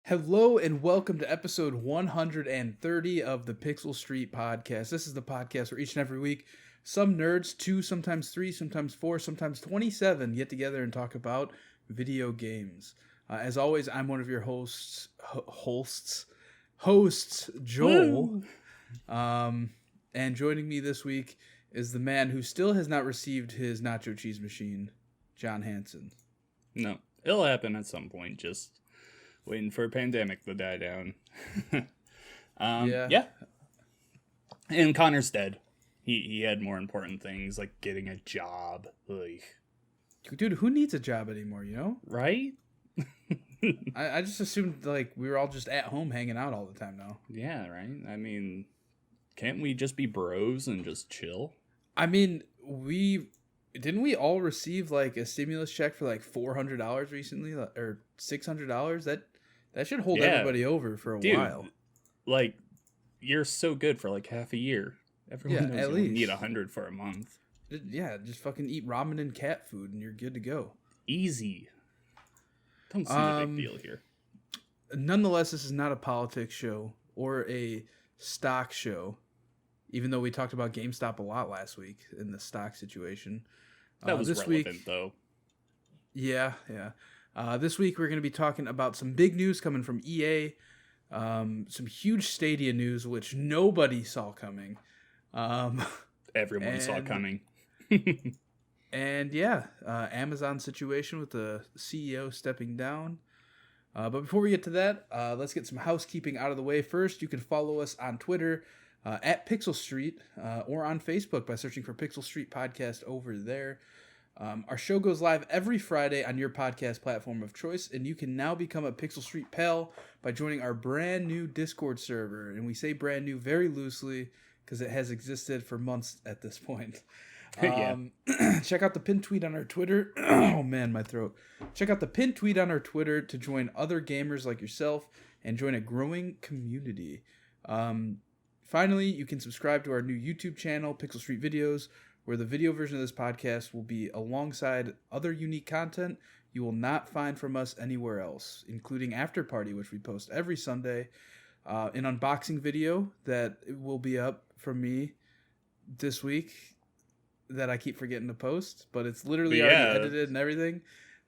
Hello and welcome to episode 130 of the Pixel Street Podcast. This is the podcast where each and every week some nerds, 2, sometimes 3, sometimes 4, sometimes 27, get together and talk about video games. As always, I'm one of your hosts, Joel. And joining me this week is the man who still has not received his nacho cheese machine, John Hansen. No, it'll happen at some point, just waiting for a pandemic to die down. Yeah. And Connor's dead. He had more important things, like getting a job. Like, dude, who needs a job anymore, you know? Right? I just assumed, like, we were all just at home hanging out all the time now. Yeah, right? I mean, can't we just be bros and just chill? I mean, didn't we all receive, like, a stimulus check for, like, $400 recently? Or $600? That should hold everybody over for a while. Like, you're so good for, like, half a year. Everyone knows at you least need $100 for a month. Yeah, just fucking eat ramen and cat food and you're good to go. Easy. Don't see the big deal here. Nonetheless, this is not a politics show or a stock show, even though we talked about GameStop a lot last week in the stock situation. That was this relevant, week, though. Yeah. This week, we're going to be talking about some big news coming from EA, some huge Stadia news, which nobody saw coming. Everyone saw coming. And yeah, Amazon situation with the CEO stepping down. But before we get to that, let's get some housekeeping out of the way. First, you can follow us on Twitter at Pixel Street or on Facebook by searching for Pixel Street Podcast over there. Our show goes live every Friday on your podcast platform of choice, and you can now become a Pixel Street pal by joining our brand new Discord server. And we say brand new very loosely because it has existed for months at this point. Check out the pinned tweet on our Twitter. Oh man, my throat. Check out the pinned tweet on our Twitter to join other gamers like yourself and join a growing community. Finally, you can subscribe to our new YouTube channel, Pixel Street Videos, where the video version of this podcast will be alongside other unique content you will not find from us anywhere else, including After Party, which we post every Sunday, an unboxing video that will be up from me this week that I keep forgetting to post, but it's literally already edited and everything.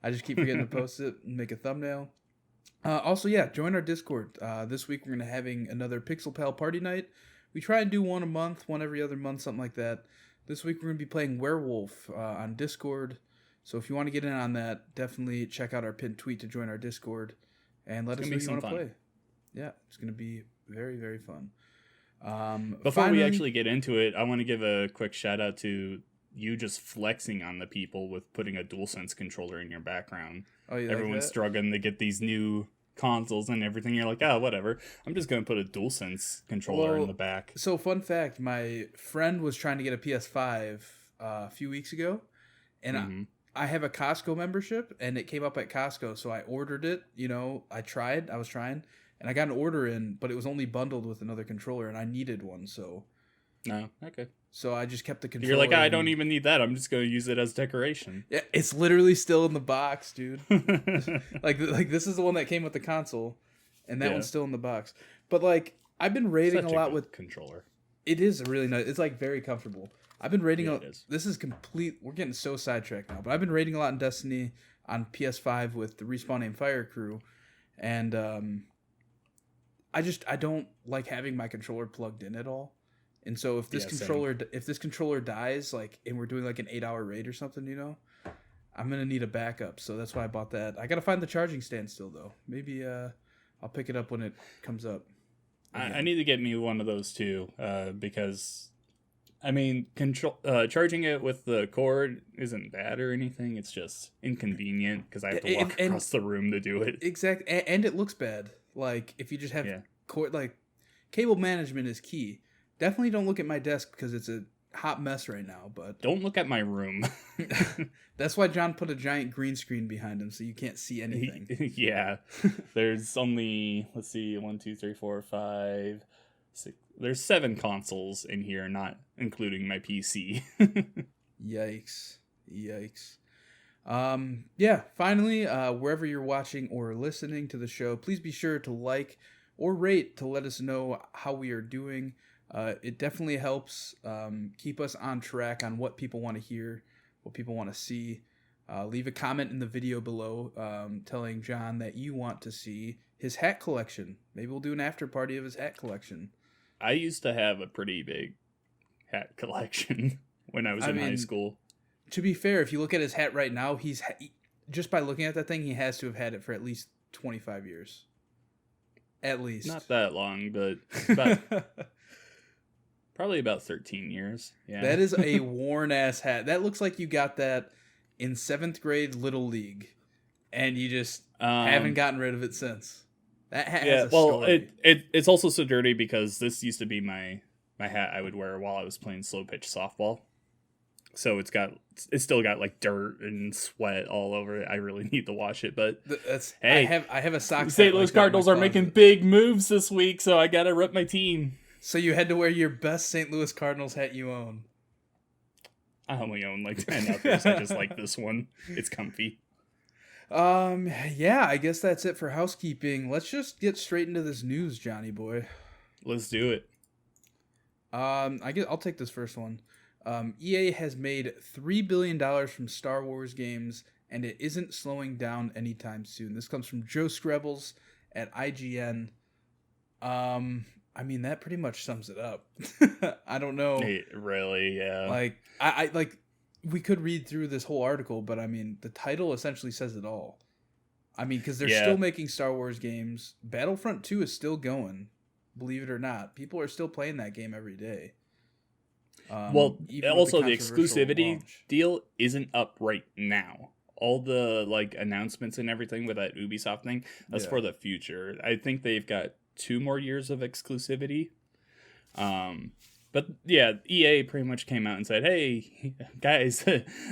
I just keep forgetting to post it and make a thumbnail. Also, join our Discord. This week we're going to having another Pixel Pal party night. We try and do one a month, one every other month, something like that. This week we're going to be playing Werewolf on Discord. So if you want to get in on that, definitely check out our pinned tweet to join our Discord and let us know you want to play. Yeah, it's going to be very, very fun. Before we actually get into it, I want to give a quick shout out to you just flexing on the people with putting a DualSense controller in your background. Oh, you Everyone's like struggling to get these new consoles and everything. You're like, whatever. I'm just going to put a DualSense controller in the back. So fun fact, my friend was trying to get a PS5 a few weeks ago, and I have a Costco membership, and it came up at Costco, so I ordered it. You know, I was trying, and I got an order in, but it was only bundled with another controller, and I needed one, so... No, okay. So I just kept the controller. You're like, I don't even need that. I'm just going to use it as decoration. Yeah, it's literally still in the box, dude. like this is the one that came with the console, and that one's still in the box. But like, I've been rating a lot with controller. It is really nice. It's like very comfortable. I've been rating. This is complete. We're getting so sidetracked now, but I've been rating a lot in Destiny on PS5 with the Respawn Name Fire Crew, and I don't like having my controller plugged in at all. And so if this controller dies, like, and we're doing like an 8-hour raid or something, you know, I'm gonna need a backup. So that's why I bought that. I gotta find the charging stand still though. Maybe I'll pick it up when it comes up. I need to get me one of those too, because I mean, charging it with the cord isn't bad or anything. It's just inconvenient because I have to walk across the room to do it. Exactly, and it looks bad. Like if you just have cord, like cable management is key. Definitely don't look at my desk because it's a hot mess right now. But don't look at my room. That's why John put a giant green screen behind him so you can't see anything. Yeah, there's only 1, 2, 3, 4, 5, 6. There's 7 consoles in here, not including my PC. Yikes! Yeah, finally, wherever you're watching or listening to the show, please be sure to like or rate to let us know how we are doing. It definitely helps keep us on track on what people want to hear, what people want to see. Leave a comment in the video below telling John that you want to see his hat collection. Maybe we'll do an after party of his hat collection. I used to have a pretty big hat collection when I was in high school. To be fair, if you look at his hat right now, just by looking at that thing, he has to have had it for at least 25 years. At least. Not that long, but about, probably about 13 years. Yeah. That is a worn-ass hat. That looks like you got that in 7th grade Little League, and you just haven't gotten rid of it since. That hat has a story. It's also so dirty because this used to be my hat I would wear while I was playing slow pitch softball. So it's still got like dirt and sweat all over it. I really need to wash it, but hey, I have a sock. St. Louis Cardinals are making big moves this week, so I gotta rep my team. So you had to wear your best St. Louis Cardinals hat you own. I only own like 10 others. I just like this one. It's comfy. Yeah, I guess that's it for housekeeping. Let's just get straight into this news, Johnny boy. Let's do it. I'll take this first one. EA has made $3 billion from Star Wars games, and it isn't slowing down anytime soon. This comes from Joe Screbbles at IGN. I mean, that pretty much sums it up. I don't know. Really, yeah. Like, I we could read through this whole article, but I mean, the title essentially says it all. I mean, because they're still making Star Wars games. Battlefront 2 is still going, believe it or not. People are still playing that game every day. Well, also the exclusivity deal isn't up right now. All the like announcements and everything with that Ubisoft thing, that's for the future. I think they've got 2 more years of exclusivity. But yeah, EA pretty much came out and said, "Hey, guys,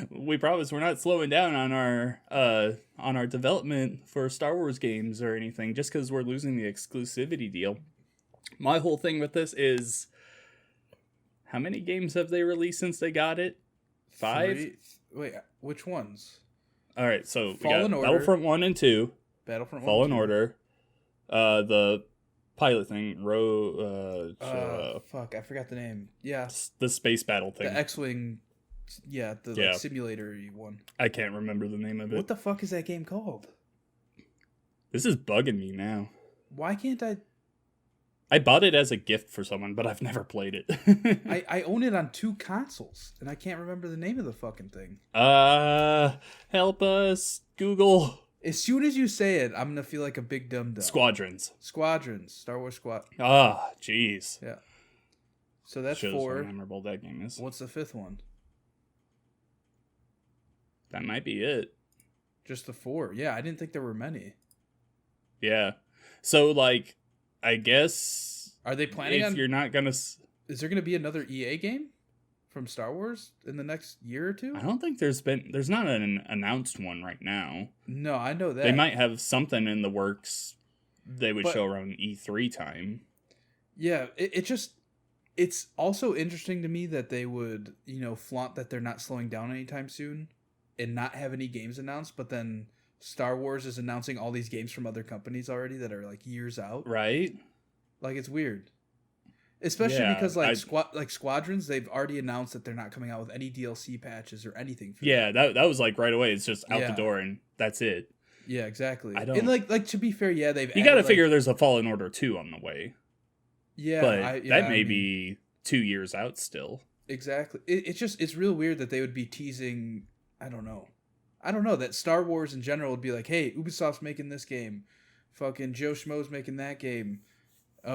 we promise we're not slowing down on our development for Star Wars games or anything just because we're losing the exclusivity deal." My whole thing with this is, how many games have they released since they got it? 5? 3? Wait, which ones? All right, so Fallen we got Order. Battlefront 1 and 2. Battlefront 1 Fallen and 2. Order. The pilot thing. Fuck, I forgot the name. Yeah. The space battle thing. The X-Wing, like, simulator-y one. I can't remember the name of it. What the fuck is that game called? This is bugging me now. Why can't I bought it as a gift for someone, but I've never played it. I own it on 2 consoles, and I can't remember the name of the fucking thing. Help us, Google. As soon as you say it, I'm gonna feel like a big dum-dum. Squadrons. Star Wars Squad. Ah, jeez. Yeah. So that's Shows 4. how memorable that game is. What's the 5th one? That might be it. Just the 4. Yeah, I didn't think there were many. Yeah. So, like, I guess... Are they planning on... If you're not gonna... Is there gonna be another EA game from Star Wars in the next year or 2? I don't think there's not an announced one right now. No, I know that. They might have something in the works they would show around E3 time. Yeah, it's also interesting to me that they would, flaunt that they're not slowing down anytime soon and not have any games announced, but then Star Wars is announcing all these games from other companies already that are like years out. Right? Like, it's weird. Especially because Squadrons, they've already announced that they're not coming out with any DLC patches or anything for that was like right away. It's just out the door and that's it. Yeah, exactly. I don't... And like to be fair, they've You got to figure there's a Fallen Order 2 on the way. Yeah, but that may be 2 years out still. Exactly. It's real weird that they would be teasing, I don't know, that Star Wars in general would be like, "Hey, Ubisoft's making this game. Fucking Joe Schmo's making that game.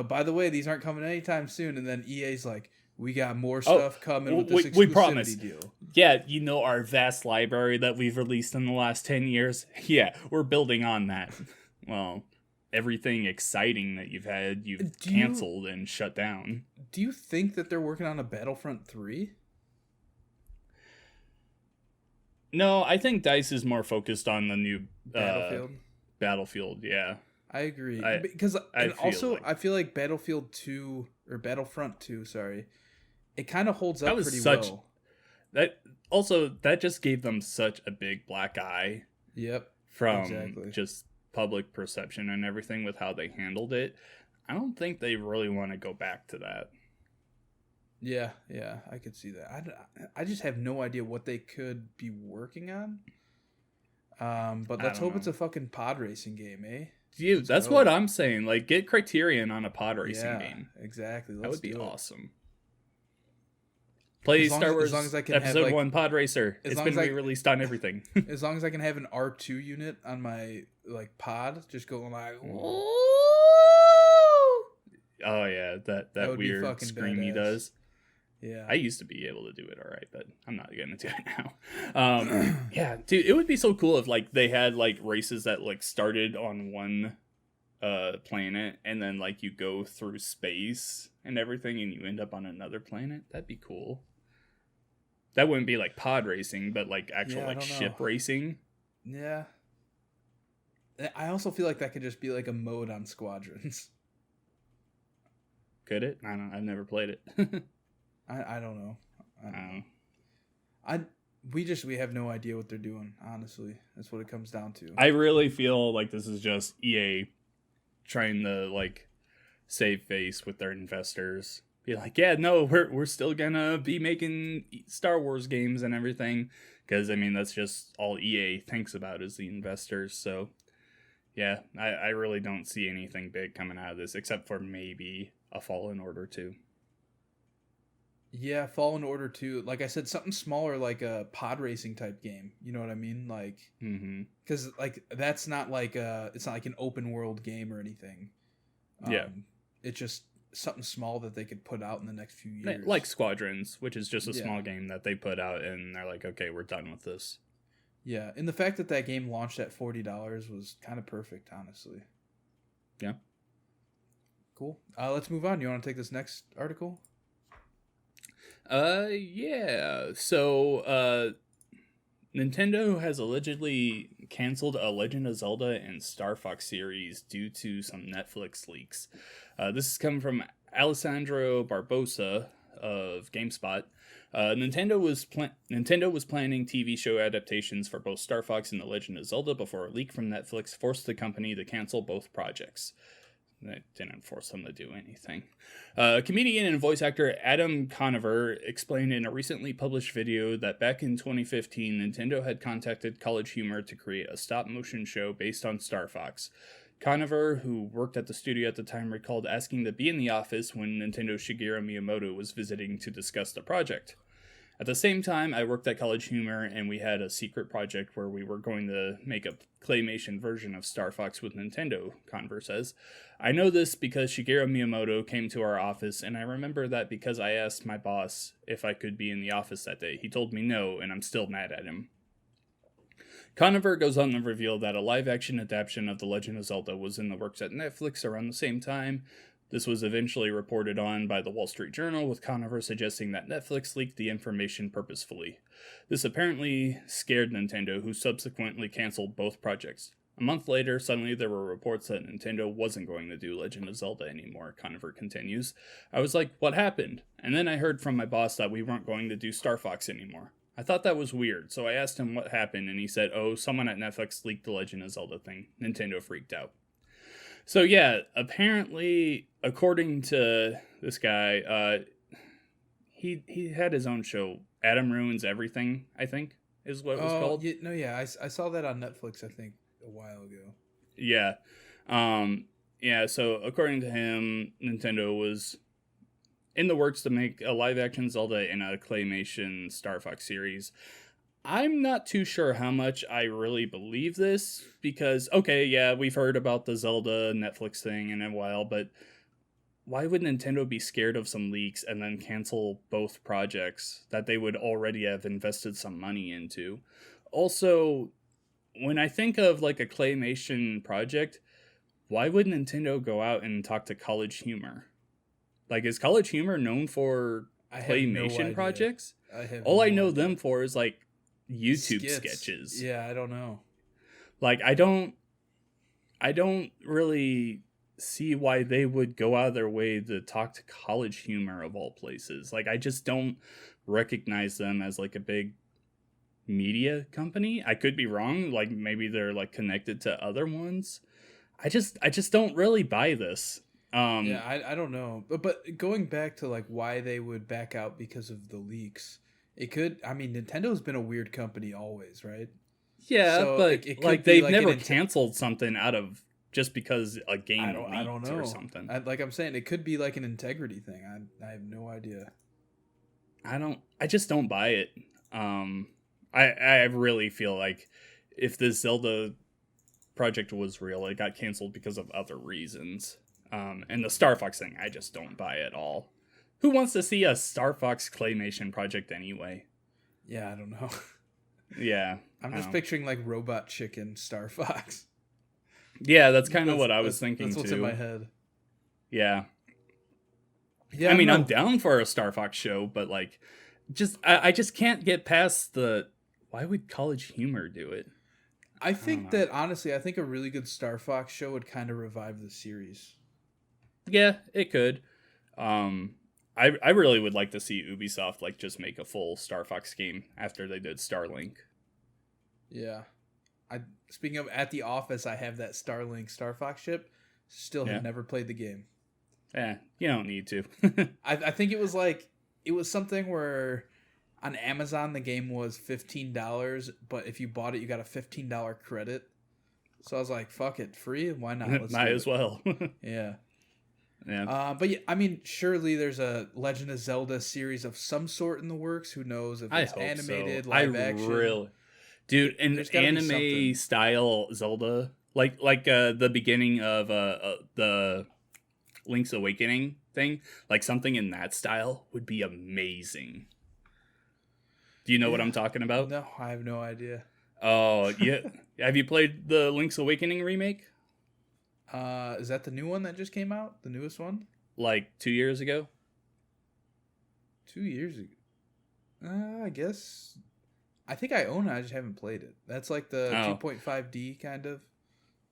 By the way, these aren't coming anytime soon." And then EA's like, "We got more stuff coming with this exclusivity we promise. deal." Yeah, our vast library that we've released in the last 10 years. Yeah, we're building on that. Well, everything exciting that you've had, you've canceled and shut down. Do you think that they're working on a Battlefront 3? No, I think DICE is more focused on the new Battlefield, yeah. I agree. Because I feel like Battlefield 2 or Battlefront 2, sorry, it kind of holds up pretty well. that just gave them such a big black eye. Yep. From Exactly. just public perception and everything with how they handled it. I don't think they really want to go back to that. Yeah, I could see that. I just have no idea what they could be working on. But let's hope it's a fucking pod racing game, eh? Dude, that's what I'm saying. Like, get Criterion on a pod racing game. Exactly. That would be awesome. Play Star Wars as long as I can Episode have, 1 Pod Racer. It's been re-released on everything. As long as I can have an R2 unit on my pod, just going like, oh yeah, that weird scream badass. He does. Yeah, I used to be able to do it all right, but I'm not gonna do it now. Yeah, dude, it would be so cool if like they had like races that like started on one planet and then like you go through space and everything and you end up on another planet. That'd be cool. That wouldn't be like pod racing, but like actual like ship racing. Yeah. I also feel like that could just be like a mode on Squadrons. Could it? I've never played it. I don't know. We have no idea what they're doing, honestly. That's what it comes down to. I really feel like this is just EA trying to like save face with their investors. Be like, yeah, no, we're still gonna be making Star Wars games and everything, because I mean that's just all EA thinks about is the investors. So yeah, I really don't see anything big coming out of this except for maybe a Fallen Order 2. Yeah, Fallen Order 2. Like I said, something smaller, like a pod racing type game. You know what I mean? Like, because like that's not like it's not like an open world game or anything. Yeah, it's just something small that they could put out in the next few years, like Squadrons, which is just a small game that they put out and they're like, okay, we're done with this. Yeah, and the fact that game launched at $40 was kind of perfect, honestly. Yeah. Cool. Let's move on. You want to take this next article? Yeah. So, Nintendo has allegedly canceled a Legend of Zelda and Star Fox series due to some Netflix leaks. This is coming from Alessandro Barbosa of GameSpot. Nintendo was planning TV show adaptations for both Star Fox and The Legend of Zelda before a leak from Netflix forced the company to cancel both projects. That didn't force them to do anything. Comedian and voice actor Adam Conover explained in a recently published video that back in 2015, Nintendo had contacted College Humor to create a stop-motion show based on Star Fox. Conover, who worked at the studio at the time, recalled asking to be in the office when Nintendo's Shigeru Miyamoto was visiting to discuss the project. At the same time, I worked at College Humor, and we had a secret project where we were going to make a claymation version of Star Fox with Nintendo, Conover says. I know this because Shigeru Miyamoto came to our office, and I remember that because I asked my boss if I could be in the office that day. He told me no, and I'm still mad at him. Conover goes on to reveal that a live-action adaptation of The Legend of Zelda was in the works at Netflix around the same time. This was eventually reported on by the Wall Street Journal, with Conover suggesting that Netflix leaked the information purposefully. This apparently scared Nintendo, who subsequently canceled both projects. A month later, suddenly there were reports that Nintendo wasn't going to do Legend of Zelda anymore, Conover continues. I was like, what happened? And then I heard from my boss that we weren't going to do Star Fox anymore. I thought that was weird, so I asked him what happened, and he said, oh, someone at Netflix leaked the Legend of Zelda thing. Nintendo freaked out. So yeah, apparently, according to this guy, he had his own show, Adam Ruins Everything, I think, is what it was called. I saw that on Netflix, I think, a while ago. Yeah. So according to him, Nintendo was in the works to make a live-action Zelda and a claymation Star Fox series. I'm not too sure how much I really believe this, because, okay, yeah, we've heard about the Zelda Netflix thing in a while, but why would Nintendo be scared of some leaks and then cancel both projects that they would already have invested some money into? Also, when I think of, like, a claymation project, why would Nintendo go out and talk to College Humor? Like, is College Humor known for claymation projects? All I know them for is, like, YouTube sketches. Yeah, I don't know. Like, I don't really see why they would go out of their way to talk to College Humor of all places. Like, I just don't recognize them as like a big media company. I could be wrong. Like maybe they're like connected to other ones. I just don't really buy this. Yeah, I don't know. But going back to like why they would back out because of the leaks, it could. I mean, Nintendo's been a weird company always, right? Yeah, So but it like could be they've like never canceled something out of just because a game I don't leaked know. or something. Like I'm saying, it could be like an integrity thing. I have no idea. I just don't buy it. I really feel like if this Zelda project was real, it got canceled because of other reasons. And the Star Fox thing, I just don't buy at all. Who wants to see a Star Fox claymation project anyway? Yeah, I don't know. Yeah. I'm just picturing like Robot Chicken Star Fox. Yeah, that's kind of what I was thinking that's what's too. in my head. Yeah. Yeah, I mean, I'm down for a Star Fox show, but like, I just can't get past the why would College Humor do it? I think that honestly, I think a really good Star Fox show would kind of revive the series. Yeah, it could. I really would like to see Ubisoft like just make a full Star Fox game after they did Starlink. Yeah. Speaking of at the office, I have that Starlink Star Fox ship. Still have never played the game. Yeah, you don't need to. I think it was something where on Amazon the game was $15, but if you bought it, you got a $15 credit. So I was like, "Fuck it, free? Why not? Let's Might as well." Yeah. Yeah. But yeah, I mean, surely there's a Legend of Zelda series of some sort in the works. Who knows if it's animated, live action? Dude, an anime style Zelda, like the beginning of the Link's Awakening thing, like something in that style would be amazing. Do you know what I'm talking about? No, I have no idea. Oh, yeah. Have you played the Link's Awakening remake? Is that the new one that just came out? The newest one? Like 2 years ago? 2 years ago. I guess. I think I own it. I just haven't played it. That's like the 2.5D kind of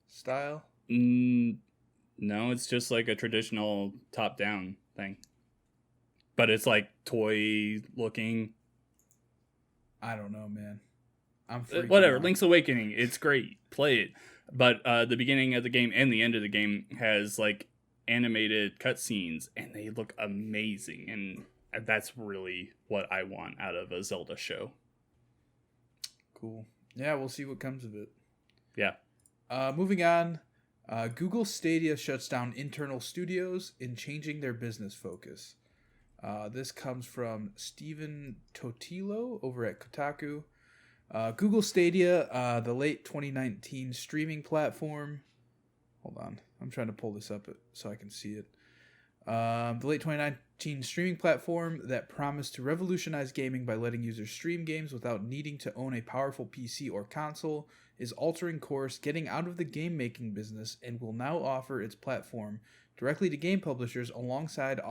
style. No, it's just like a traditional top-down thing. But it's like toy looking. I don't know, man. I'm freaking whatever. out. Link's Awakening. It's great. Play it. But the beginning of the game and the end of the game has like animated cutscenes, and they look amazing. And that's really what I want out of a Zelda show. Cool. Yeah, we'll see what comes of it. Yeah. Moving on. Google Stadia shuts down internal studios in changing their business focus. This comes from Steven Totilo over at Kotaku. Google Stadia, the late 2019 streaming platform. Hold on. I'm trying to pull this up so I can see it. The late 2019 streaming platform that promised to revolutionize gaming by letting users stream games without needing to own a powerful PC or console is altering course, getting out of the game-making business, and will now offer its platform directly to game publishers alongside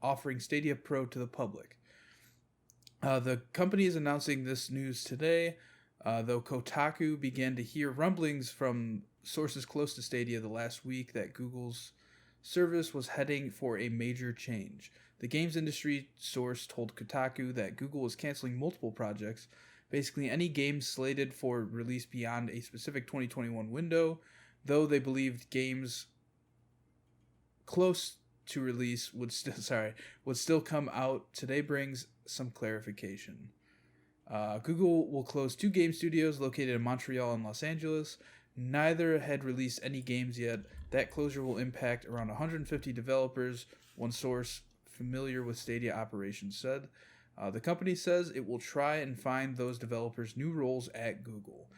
offering Stadia Pro to the public. The company is announcing this news today, though Kotaku began to hear rumblings from sources close to Stadia the last week that Google's service was heading for a major change. The games industry source told Kotaku that Google was canceling multiple projects, basically any games slated for release beyond a specific 2021 window, though they believed games close to release would still come out. Today brings some clarification. Google will close 2 game studios located in Montreal and Los Angeles. Neither had released any games yet. That closure will impact around 150 developers, one source familiar with Stadia operations said. The company says it will try and find those developers new roles at Google.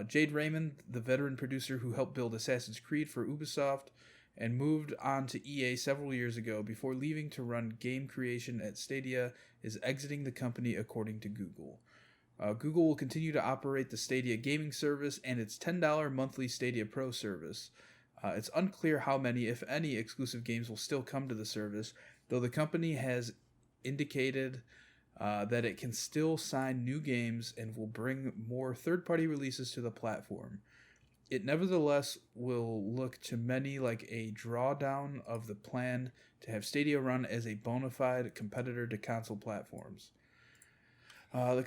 Jade Raymond, the veteran producer who helped build Assassin's Creed for Ubisoft and moved on to EA several years ago before leaving to run game creation at Stadia, is exiting the company according to Google. Google will continue to operate the Stadia gaming service and its $10 monthly Stadia Pro service. It's unclear how many, if any, exclusive games will still come to the service, though the company has indicated that it can still sign new games and will bring more third-party releases to the platform. it nevertheless will look to many like a drawdown of the plan to have Stadia run as a bona fide competitor to console platforms. The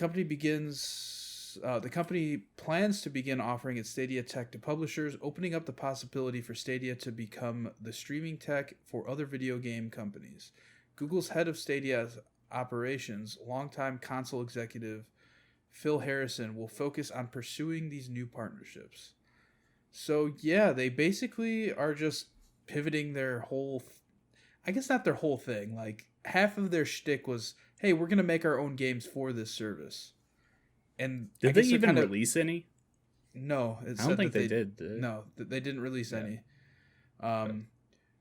company plans to begin offering its Stadia tech to publishers, opening up the possibility for Stadia to become the streaming tech for other video game companies. Google's head of Stadia's operations, longtime console executive Phil Harrison, will focus on pursuing these new partnerships. So yeah, they basically are just pivoting their whole, I guess not their whole thing. Like half of their shtick was, hey, we're gonna make our own games for this service. And did they even release any? No, I don't think they did. No, they didn't release any.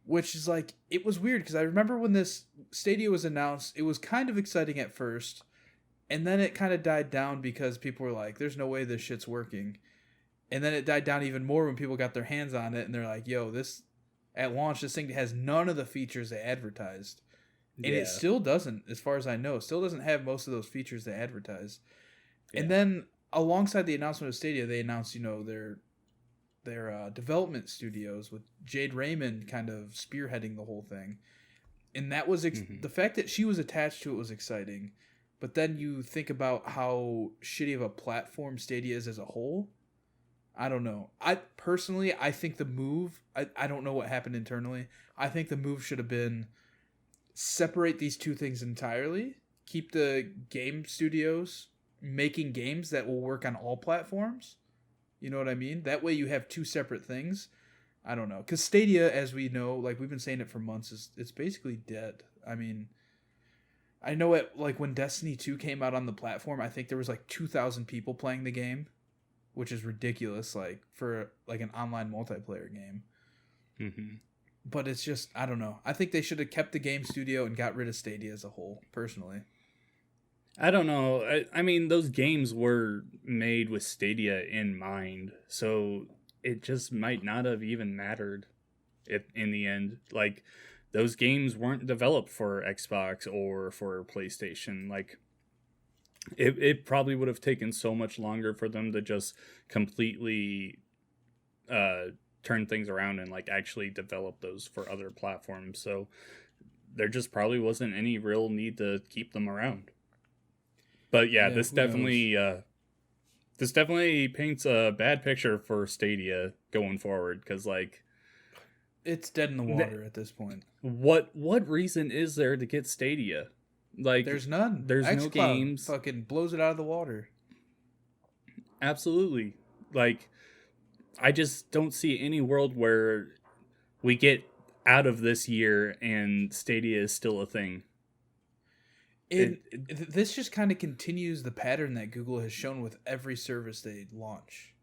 Which is like, it was weird because I remember when this Stadia was announced, it was kind of exciting at first, and then it kind of died down because people were like, "There's no way this shit's working," and then it died down even more when people got their hands on it and they're like, "Yo, this at launch, this thing has none of the features they advertised," and it still doesn't, as far as I know, still doesn't have most of those features they advertised. Yeah. And then alongside the announcement of Stadia, they announced, their development studios with Jade Raymond kind of spearheading the whole thing. And that was the fact that she was attached to it was exciting. But then you think about how shitty of a platform Stadia is as a whole. I don't know. I think the move, I don't know what happened internally. I think the move should have been separate these two things entirely. Keep the game studios making games that will work on all platforms. You know what I mean? That way you have two separate things. I don't know. Because Stadia, as we know, like we've been saying it for months, it's basically dead. I mean, I know it, like when Destiny 2 came out on the platform, I think there was like 2,000 people playing the game, which is ridiculous, like for like an online multiplayer game. Mm-hmm. But it's just, I don't know. I think they should have kept the game studio and got rid of Stadia as a whole, personally. I don't know. I mean, those games were made with Stadia in mind, so it just might not have even mattered in the end. Like, those games weren't developed for Xbox or for PlayStation. Like, it probably would have taken so much longer for them to just completely turn things around and like actually develop those for other platforms. So there just probably wasn't any real need to keep them around. But yeah, this definitely paints a bad picture for Stadia going forward, because like it's dead in the water at this point. What reason is there to get Stadia? Like, there's none. There's no games. Fucking blows it out of the water. Absolutely. Like, I just don't see any world where we get out of this year and Stadia is still a thing. This just kind of continues the pattern that Google has shown with every service they launch.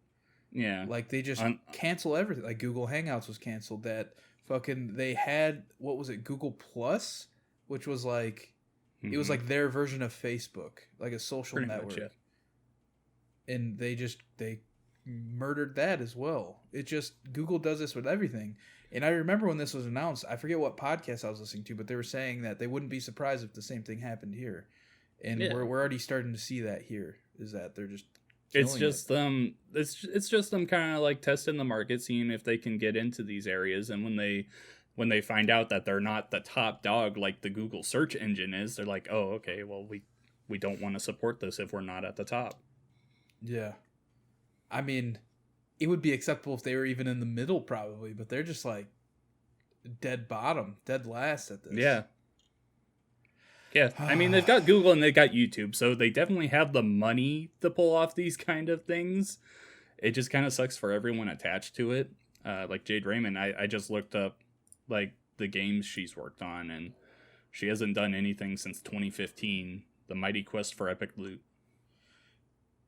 Yeah. Like, they just cancel everything. Like, Google Hangouts was canceled. That fucking, they had, what was it, Google Plus? Which was like, it was like their version of Facebook. Like a social network. Much, yeah. And they murdered that as well. It just, Google does this with everything. And I remember when this was announced, I forget what podcast I was listening to, but they were saying that they wouldn't be surprised if the same thing happened here. And we're already starting to see that here, is that they're just it's just them kind of like testing the market, seeing if they can get into these areas, and when they find out that they're not the top dog like the Google search engine is, they're like, "Oh, okay, well we don't want to support this if we're not at the top." Yeah. I mean, it would be acceptable if they were even in the middle, probably, but they're just like dead bottom, dead last at this. Yeah. Yeah. I mean, they've got Google and they've got YouTube, so they definitely have the money to pull off these kind of things. It just kind of sucks for everyone attached to it. Like Jade Raymond, I just looked up like the games she's worked on, and she hasn't done anything since 2015, The Mighty Quest for Epic Loot.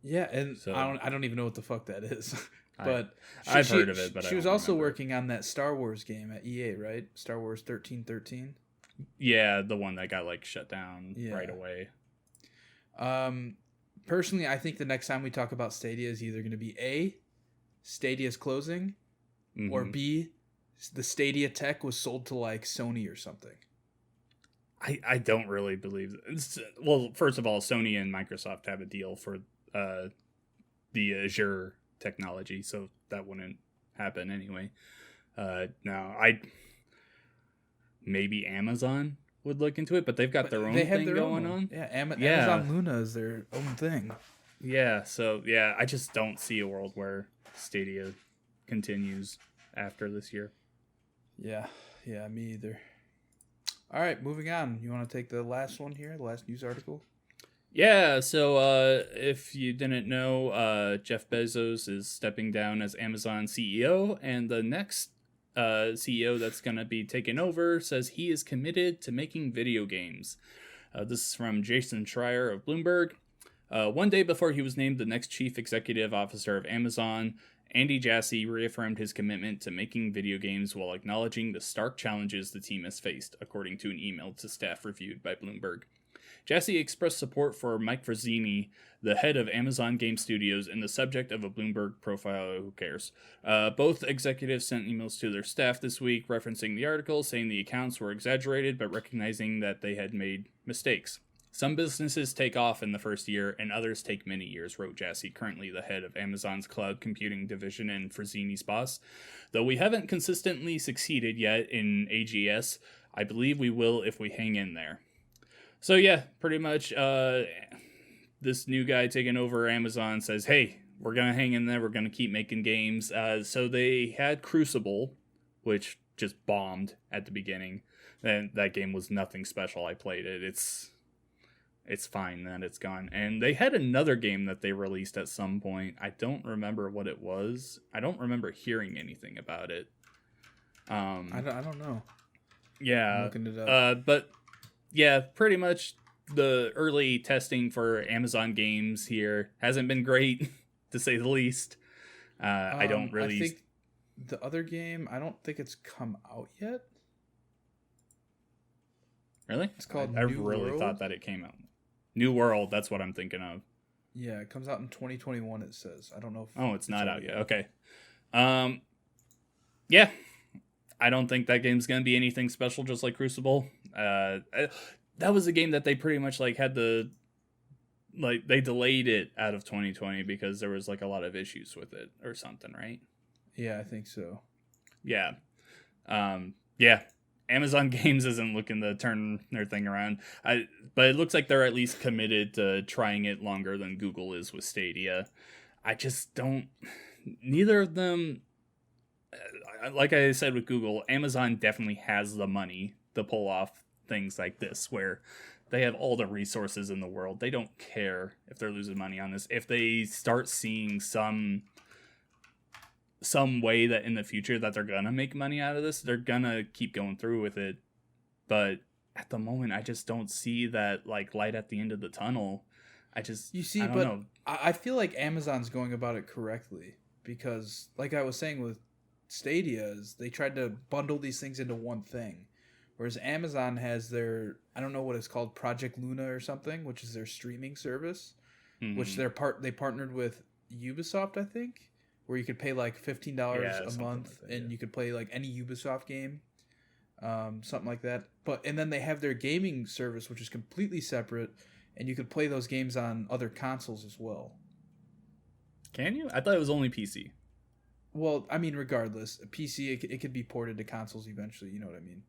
Yeah, and so, I don't even know what the fuck that is. But I've heard of it, but she was also working on that Star Wars game at EA, right? Star Wars 1313. Yeah, the one that got like shut down right away. Personally, I think the next time we talk about Stadia is either going to be A, Stadia's closing, or B, the Stadia tech was sold to like Sony or something. I don't really believe it. Well, first of all, Sony and Microsoft have a deal for the Azure technology, so that wouldn't happen anyway. Now, maybe Amazon would look into it, but they've got their own thing going on. Yeah, Amazon Luna is their own thing. Yeah, so yeah, I just don't see a world where Stadia continues after this year. Yeah, me either. All right, moving on. You want to take the last one here, the last news article? Yeah, so if you didn't know, Jeff Bezos is stepping down as Amazon CEO, and the next CEO that's going to be taken over says he is committed to making video games. This is from Jason Schreier of Bloomberg. One day before he was named the next chief executive officer of Amazon, Andy Jassy reaffirmed his commitment to making video games while acknowledging the stark challenges the team has faced, according to an email to staff reviewed by Bloomberg. Jassy expressed support for Mike Frazzini, the head of Amazon Game Studios, and the subject of a Bloomberg profile. Who cares? Both executives sent emails to their staff this week referencing the article, saying the accounts were exaggerated, but recognizing that they had made mistakes. Some businesses take off in the first year, and others take many years, wrote Jassy, currently the head of Amazon's cloud computing division and Frazzini's boss. Though we haven't consistently succeeded yet in AGS, I believe we will if we hang in there. So yeah, pretty much this new guy taking over Amazon says, hey, we're going to hang in there, we're going to keep making games. So they had Crucible, which just bombed at the beginning. And that game was nothing special. I played it. It's fine then, it's gone. And they had another game that they released at some point. I don't remember what it was. I don't remember hearing anything about it. I don't know. Yeah. I'm looking it up. But yeah, pretty much the early testing for Amazon games here hasn't been great, to say the least. I think the other game, I don't think it's come out yet. Really? It's called I really thought that it came out. New World, that's what I'm thinking of. Yeah, it comes out in 2021, it says. I don't know if it's not out yet. Okay. Yeah. I don't think that game's going to be anything special, just like Crucible. That was a game that they pretty much had they delayed it out of 2020 because there was a lot of issues with it or something, right? Yeah, I think so. Yeah. Yeah. Amazon Games isn't looking to turn their thing around. But it looks like they're at least committed to trying it longer than Google is with Stadia. I just don't... Neither of them... Like I said with Google, Amazon definitely has the money to pull off things like this, where they have all the resources in the world. They don't care if they're losing money on this. If they start seeing some way that in the future that they're gonna make money out of this, they're gonna keep going through with it. But at the moment, I just don't see that light at the end of the tunnel. I don't know. I feel like Amazon's going about it correctly, because like I was saying with Stadia, is they tried to bundle these things into one thing, whereas Amazon has their, I don't know what it's called, Project Luna or something, which is their streaming service, which they partnered with Ubisoft, I think, where you could pay $15 a month and you could play any Ubisoft game, something like that. And then they have their gaming service, which is completely separate, and you could play those games on other consoles as well. Can you? I thought it was only PC. Well, I mean, regardless, PC, it could be ported to consoles eventually, you know what I mean?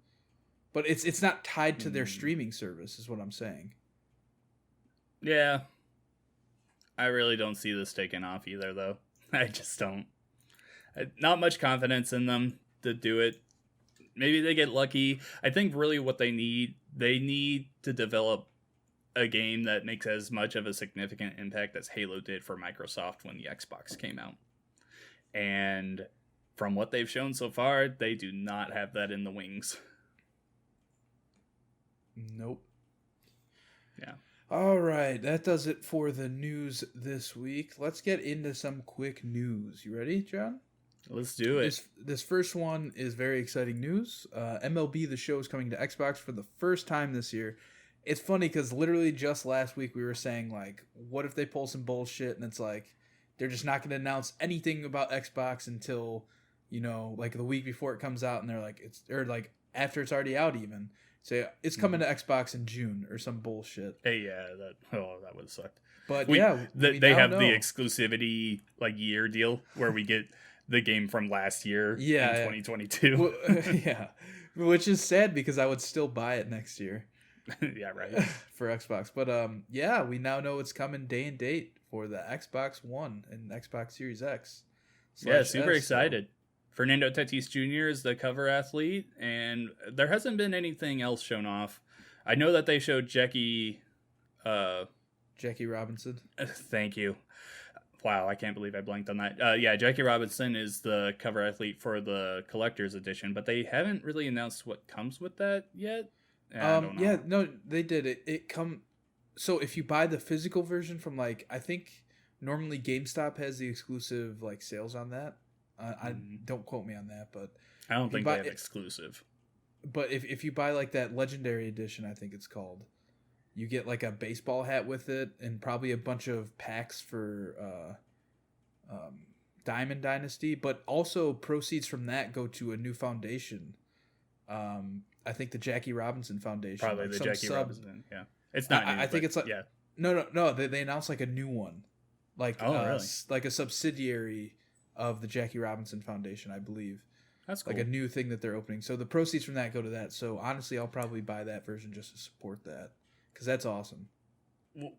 But it's not tied to their streaming service, is what I'm saying. Yeah. I really don't see this taking off either, though. I just don't. Not much confidence in them to do it. Maybe they get lucky. I think really what they need to develop a game that makes as much of a significant impact as Halo did for Microsoft when the Xbox came out. And from what they've shown so far, they do not have that in the wings. Nope. Yeah. All right, that does it for the news this week. Let's get into some quick news. You ready, John? Let's do it. This first one is very exciting news. MLB The Show is coming to Xbox for the first time this year. It's funny because literally just last week we were saying, what if they pull some bullshit, and it's they're just not going to announce anything about Xbox until, the week before it comes out, and they're after it's already out even. So it's coming to Xbox in June or some bullshit. Hey, yeah, that would have sucked. But they have the exclusivity year deal where we get the game from last year in Yeah. 2022. Well, yeah, which is sad because I would still buy it next year. Yeah, right. For Xbox. But yeah, we now know it's coming day and date for the Xbox One and Xbox Series X. Yeah, super S, excited. So. Fernando Tatis Jr. is the cover athlete, and there hasn't been anything else shown off. I know that they showed Jackie Robinson. Thank you. Wow, I can't believe I blanked on that. Yeah, Jackie Robinson is the cover athlete for the collector's edition, but they haven't really announced what comes with that yet. I don't know. Yeah, no, they did it. So if you buy the physical version from I think normally GameStop has the exclusive sales on that. I don't quote me on that, but I don't think they have exclusive. But if you buy that legendary edition, I think it's called, you get a baseball hat with it and probably a bunch of packs for Diamond Dynasty, but also proceeds from that go to a new foundation. I think the Jackie Robinson Foundation. Probably the Jackie Robinson. Yeah, it's not. I think it's yeah. No. They announced a new one, really? Like a subsidiary of the Jackie Robinson Foundation, I believe. That's cool. A new thing that they're opening. So the proceeds from that go to that. So honestly, I'll probably buy that version just to support that because that's awesome.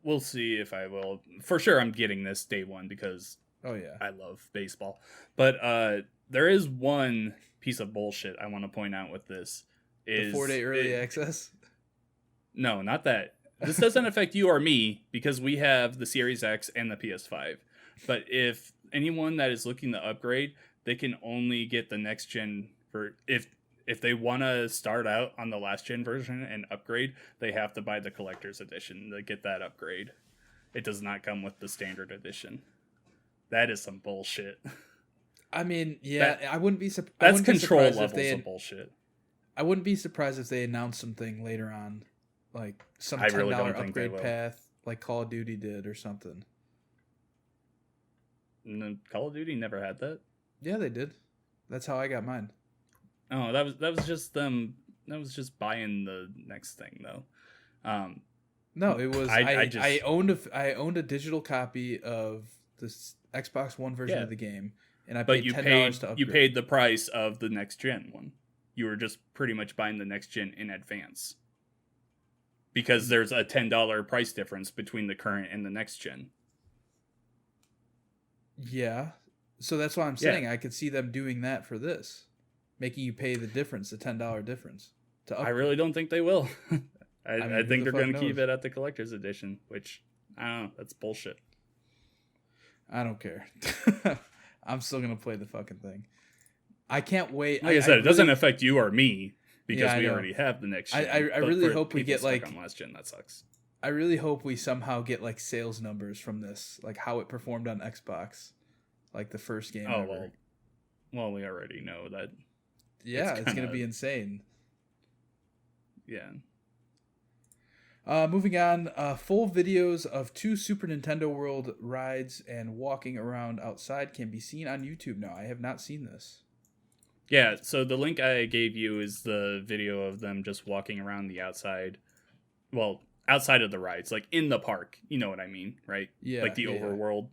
We'll see if I will. For sure, I'm getting this day one because I love baseball. But there is one piece of bullshit I want to point out with this. The 4-day early access? No, not that. This doesn't affect you or me because we have the Series X and the PS5. But if anyone that is looking to upgrade, they can only get the next gen for if they want to start out on the last gen version and upgrade, they have to buy the collector's edition to get that upgrade. It does not come with the standard edition. That is some bullshit. I mean, yeah, I wouldn't be surprised. That's control levels of bullshit. I wouldn't be surprised if they announced something later on, some $10 upgrade path, like Call of Duty did or something. Call of Duty never had that. Yeah, they did. That's how I got mine. Oh, that was just them. That was just buying the next thing, though. No, it was. I owned a digital copy of this Xbox One version of the game, and I paid $10 to upgrade. You paid the price of the next gen one. You were just pretty much buying the next gen in advance. Because there's a $10 price difference between the current and the next gen. Yeah. So that's why I'm saying I could see them doing that for this. Making you pay the difference, the $10 difference. I really don't think they will. I think they're going to keep it at the collector's edition, which, I don't know, that's bullshit. I don't care. I'm still going to play the fucking thing. I can't wait. Like I said, it doesn't affect you or me because we already have the next gen. I really hope we get on last gen. That sucks. I really hope we somehow get sales numbers from this, how it performed on Xbox, the first game ever. Well, we already know that. Yeah, it's going to be insane. Yeah. Moving on, full videos of 2 Super Nintendo World rides and walking around outside can be seen on YouTube now. I have not seen this. Yeah, so the link I gave you is the video of them just walking around the outside. Well, outside of the rides, in the park. You know what I mean, right? Yeah. The overworld.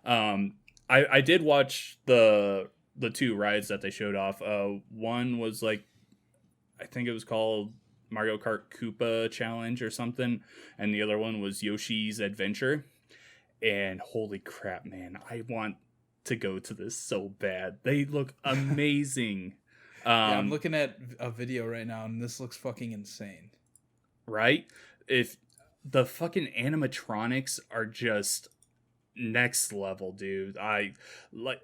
I did watch the 2 rides that they showed off. One was I think it was called Mario Kart Koopa Challenge or something, and the other one was Yoshi's Adventure. And holy crap, man, I want to go to this so bad. They look amazing. I'm looking at a video right now, and this looks fucking insane. Right? If the fucking animatronics are just next level, dude.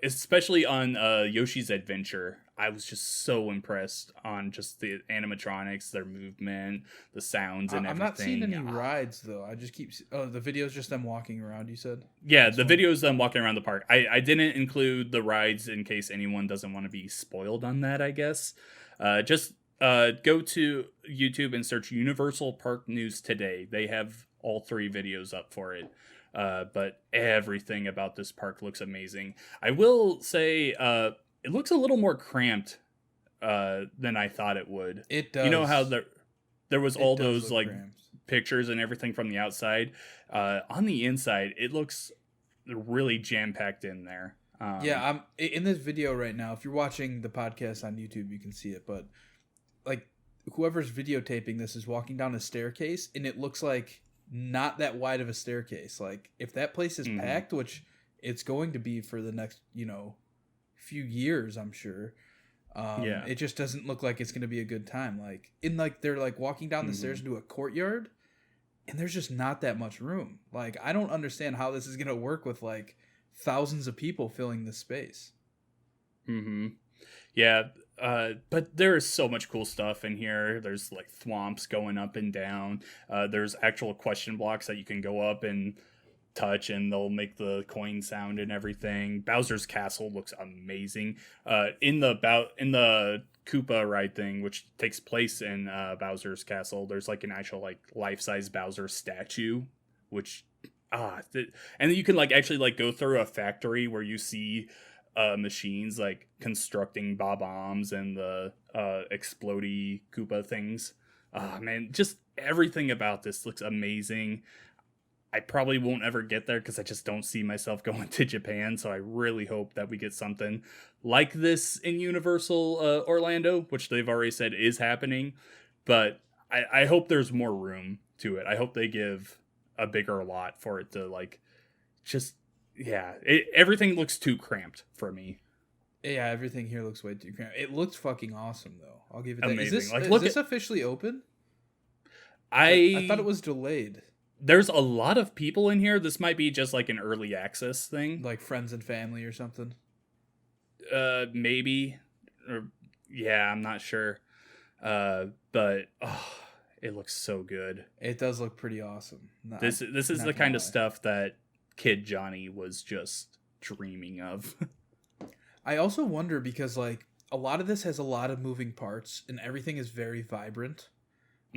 Especially on Yoshi's Adventure. I was just so impressed on just the animatronics, their movement, the sounds, and everything. I'm not seeing any rides though. I just keep the video's just them walking around. You said? Yeah, the video's them walking around the park. I didn't include the rides in case anyone doesn't want to be spoiled on that. I guess. Just go to YouTube and search Universal Park News Today. They have all 3 videos up for it. But everything about this park looks amazing. I will say it looks a little more cramped than I thought it would. It does. You know how there was all those pictures and everything from the outside? On the inside, it looks really jam-packed in there. Yeah, I'm in this video right now. If you're watching the podcast on YouTube, you can see it. But like, whoever's videotaping this is walking down a staircase, and it looks like not that wide of a staircase. Like, if that place is packed, which it's going to be for the next, few years, I'm sure. It just doesn't look like it's going to be a good time. Like, they're like walking down the stairs into a courtyard, and there's just not that much room. Like, I don't understand how this is going to work with like thousands of people filling this space. Yeah, but there is so much cool stuff in here. There's like thwomps going up and down. There's actual question blocks that you can go up and touch, and they'll make the coin sound and everything. Bowser's Castle looks amazing. In the Koopa ride thing, which takes place in Bowser's Castle, there's like an actual like life-size Bowser statue, which and then you can like actually like go through a factory where you see machines like constructing bob-ombs and the explodey Koopa things. Man, just everything about this looks amazing. I probably won't ever get there because I just don't see myself going to Japan, so I really hope that we get something like this in Universal Orlando, which they've already said is happening, but I hope there's more room to it. I hope they give a bigger lot for it to like just everything looks too cramped for me. Yeah, everything here looks way too cramped. It looks fucking awesome though. I'll give it that. Amazing. Is this officially open? I thought it was delayed. There's a lot of people in here. This might be just like an early access thing, like friends and family or something. Maybe, or I'm not sure. But it looks so good. It does look pretty awesome. This is the kind of stuff that Kid Johnny was just dreaming of. I also wonder because like a lot of this has a lot of moving parts and everything is very vibrant.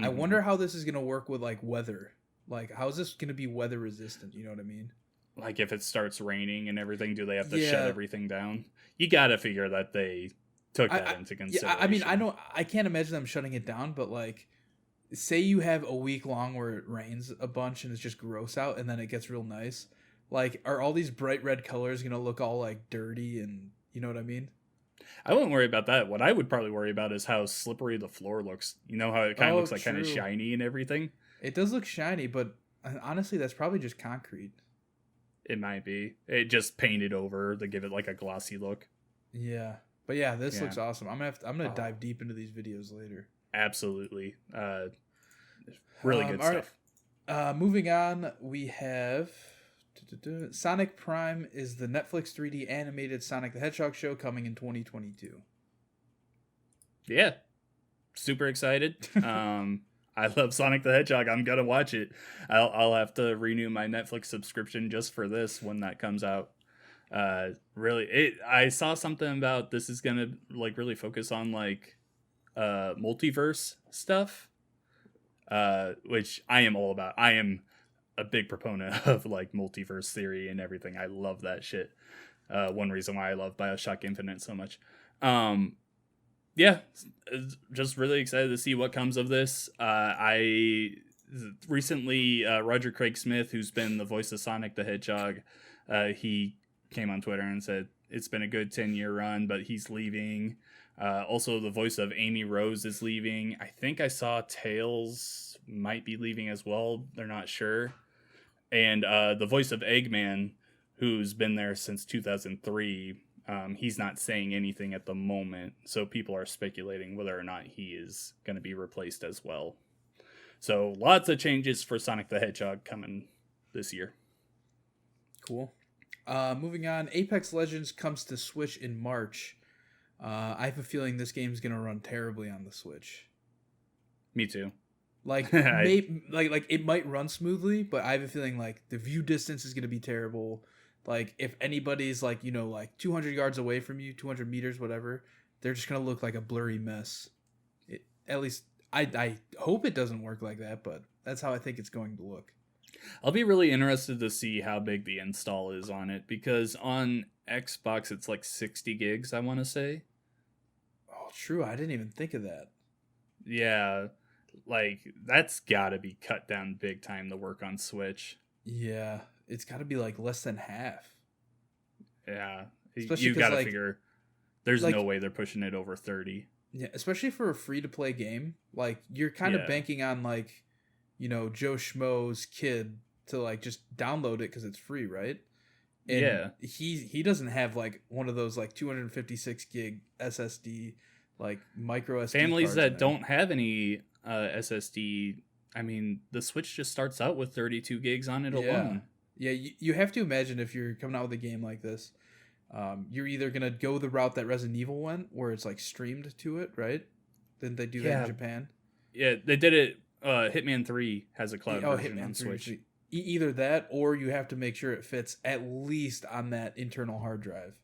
I wonder how this is going to work with like weather. Like, how is this going to be weather resistant? You know what I mean? Like, if it starts raining and everything, do they have to shut everything down? You got to figure that they took that into consideration. I mean, I can't imagine them shutting it down, but like, say you have a week long where it rains a bunch and it's just gross out and then it gets real nice. Like, are all these bright red colors going to look all like dirty and you know what I mean? I wouldn't worry about that. What I would probably worry about is how slippery the floor looks. You know how it kind of looks like kind of shiny and everything? It does look shiny, but honestly, that's probably just concrete. It might be. It just painted over to give it like a glossy look. Yeah. But yeah, this looks awesome. I'm gonna dive deep into these videos later. Absolutely. Really good stuff. Right. Moving on, we have Sonic Prime is the Netflix 3D animated Sonic the Hedgehog show coming in 2022. Yeah. Super excited. I love Sonic the Hedgehog. I'm gonna watch it. I'll have to renew my Netflix subscription just for this when that comes out. I saw something about this is gonna like really focus on like multiverse stuff, which I am all about. I am a big proponent of like multiverse theory and everything. I love that shit. One reason why I love BioShock Infinite so much. Just really excited to see what comes of this. I recently, Roger Craig Smith, who's been the voice of Sonic the Hedgehog, he came on Twitter and said it's been a good 10-year run, but he's leaving. Also, the voice of Amy Rose is leaving. I think I saw Tails might be leaving as well. They're not sure. And the voice of Eggman, who's been there since 2003, he's not saying anything at the moment, so people are speculating whether or not he is going to be replaced as well. So lots of changes for Sonic the Hedgehog coming this year. Cool. Moving on, Apex Legends comes to Switch in March. I have a feeling this game's going to run terribly on the Switch. Me too. Like, it might run smoothly, but I have a feeling like the view distance is going to be terrible. Like, if anybody's, like, 200 yards away from you, 200 meters, whatever, they're just going to look like a blurry mess. At least, I hope it doesn't work like that, but that's how I think it's going to look. I'll be really interested to see how big the install is on it, because on Xbox, it's like 60 gigs, I want to say. Oh, true. I didn't even think of that. Yeah, like, that's got to be cut down big time to work on Switch. Yeah. It's got to be like less than half. Yeah, Especially You got to like, figure there's like, no way they're pushing it over 30. Yeah, especially for a free-to-play game. Like, you're kind of banking on, like, Joe Schmo's kid to, like, just download it because it's free, right? And he doesn't have, like, one of those, like, 256 gig SSD, like, micro SD Families cards that don't have any SSD, I mean, the Switch just starts out with 32 gigs on it alone. Yeah, you have to imagine if you're coming out with a game like this, you're either going to go the route that Resident Evil went, where it's, like, streamed to it, right? Didn't they do that in Japan? Yeah, they did it. Hitman 3 has a cloud version Hitman on 3, Switch. Either that, or you have to make sure it fits at least on that internal hard drive.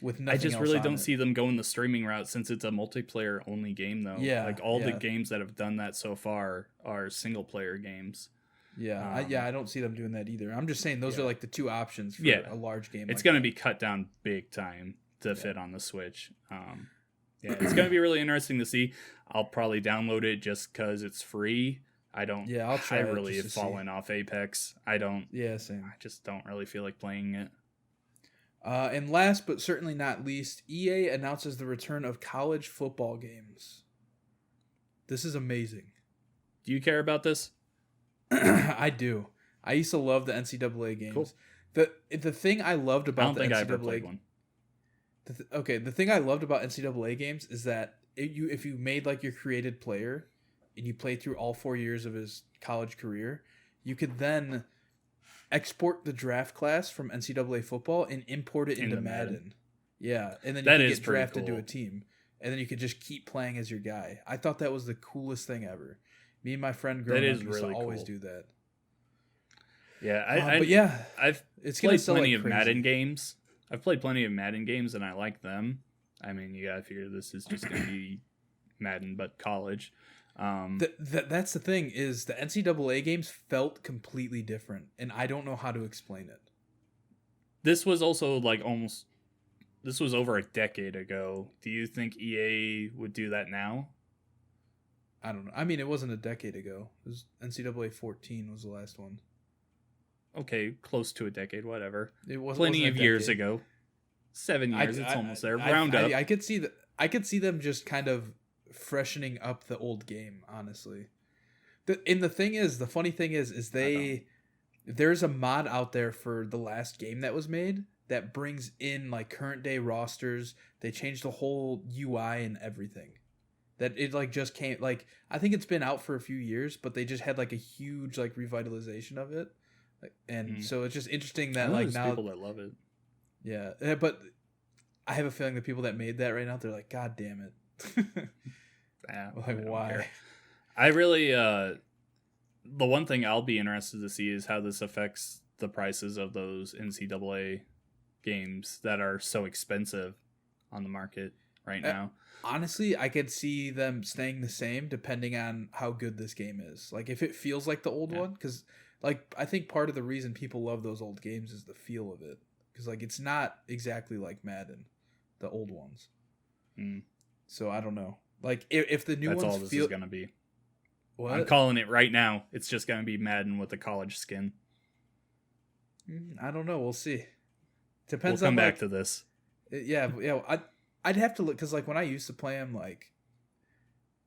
With nothing I just else really on don't it. see them going the streaming route since it's a multiplayer only game, though. Yeah, like all the games that have done that so far are single player games. Yeah, I don't see them doing that either. I'm just saying those are like the two options for a large game. It's going to be cut down big time to fit on the Switch. It's going to be really interesting to see. I'll probably download it just because it's free. I'll try. I really have fallen off Apex. I don't. Yeah, same. I just don't really feel like playing it. And last but certainly not least, EA announces the return of college football games. This is amazing. Do you care about this? I do. I used to love the NCAA games. Cool. The thing I loved about I don't think NCAA, I ever played one. The thing I loved about NCAA games is that if you made like your created player and you played through all 4 years of his college career, you could then export the draft class from NCAA football and import it into Madden. Yeah, and then you could get drafted to a team, and then you could just keep playing as your guy. I thought that was the coolest thing ever. Me and my friend growing up used to always do that. Yeah, I've played plenty of Madden games. I've played plenty of Madden games, and I like them. I mean, you gotta figure this is just gonna be Madden, but college. That's the thing, is the NCAA games felt completely different, and I don't know how to explain it. This was also this was over a decade ago. Do you think EA would do that now? I don't know. I mean, it wasn't a decade ago. It was NCAA 14 was the last one. Okay, close to a decade, whatever. It was plenty of years ago. 7 years, it's almost there. Round up. I could see that. I could see them just kind of freshening up the old game, honestly. The funny thing is there's a mod out there for the last game that was made that brings in like current day rosters. They changed the whole UI and everything. That it like just came, like, I think it's been out for a few years, but they just had like a huge like revitalization of it. And so it's just interesting that like now people that love it. Yeah, but I have a feeling the people that made that right now, they're like, God damn it. Like, why? I really the one thing I'll be interested to see is how this affects the prices of those NCAA games that are so expensive on the market right now. Honestly, I could see them staying the same depending on how good this game is. Like, if it feels like the old one, because like I think part of the reason people love those old games is the feel of it, because like it's not exactly like Madden, the old ones. So I don't know. Like if the new ones, that's all this is gonna be. What? I'm calling it right now. It's just gonna be Madden with a college skin. I don't know. We'll see. Depends. We'll come back to this. Yeah. I'd have to look, because like when I used to play them, like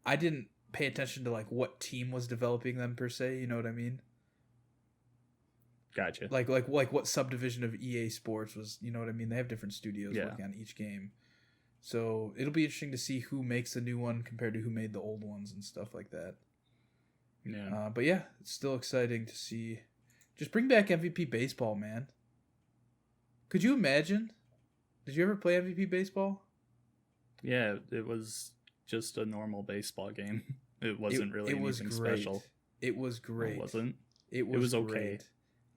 I didn't pay attention to like what team was developing them per se. You know what I mean? Gotcha. Like what subdivision of EA Sports was, you know what I mean? They have different studios working on each game. So it'll be interesting to see who makes the new one compared to who made the old ones and stuff like that. Yeah. But yeah, it's still exciting to see. Just bring back MVP baseball, man. Could you imagine? Did you ever play MVP baseball? Yeah, it was just a normal baseball game. It wasn't really anything special. It was great. It wasn't. It was okay.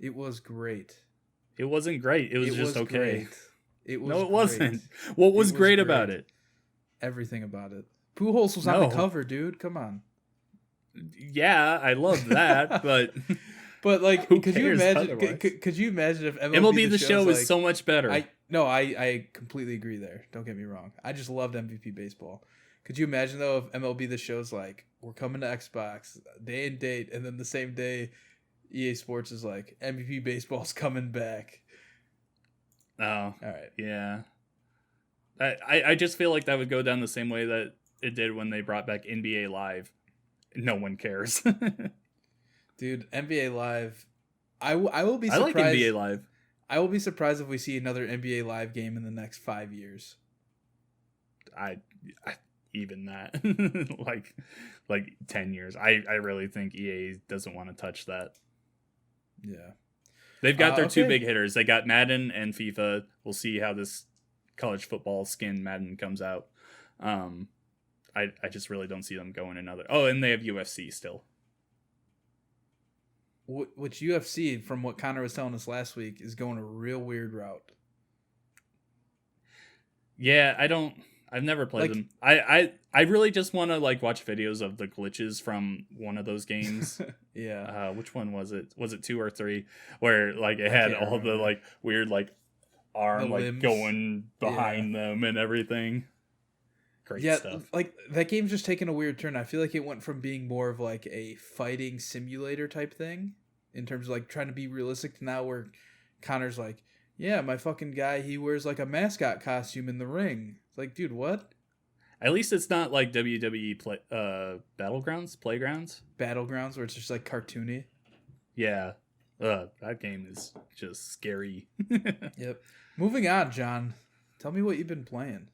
It was great. It wasn't great. It was just okay. It was no, it wasn't. What was great about it? Everything about it. Pujols was on the cover, dude. Come on. Yeah, I love that, but like, could you imagine? Could you imagine if MLB The Show is so much better? I completely agree there. Don't get me wrong. I just loved MVP baseball. Could you imagine though if MLB The Show's like, we're coming to Xbox day and date, and then the same day EA Sports is like, MVP baseball's coming back. Oh, All right. yeah. I just feel like that would go down the same way that it did when they brought back NBA Live. No one cares. Dude, NBA Live. I will be surprised. I like NBA Live. I will be surprised if we see another NBA Live game in the next 5 years. I even that. like 10 years. I really think EA doesn't want to touch that. Yeah. They've got their two big hitters. They got Madden and FIFA. We'll see how this college football skin Madden comes out. I just really don't see them going another. Oh, and they have UFC still. Which UFC, from what Connor was telling us last week, is going a real weird route. Yeah, I've never played them. I really just want to like watch videos of the glitches from one of those games. Yeah. Which one was it? Was it 2 or 3? Where like it had all the like weird like arm like going behind them and everything. Great stuff. Like that game's just taken a weird turn. I feel like it went from being more of like a fighting simulator type thing in terms of like trying to be realistic to now where Connor's like, yeah, my fucking guy, he wears like a mascot costume in the ring. It's like, dude, what? At least it's not like WWE Playgrounds, where it's just like cartoony. Yeah. That game is just scary. Yep. Moving on, John. Tell me what you've been playing.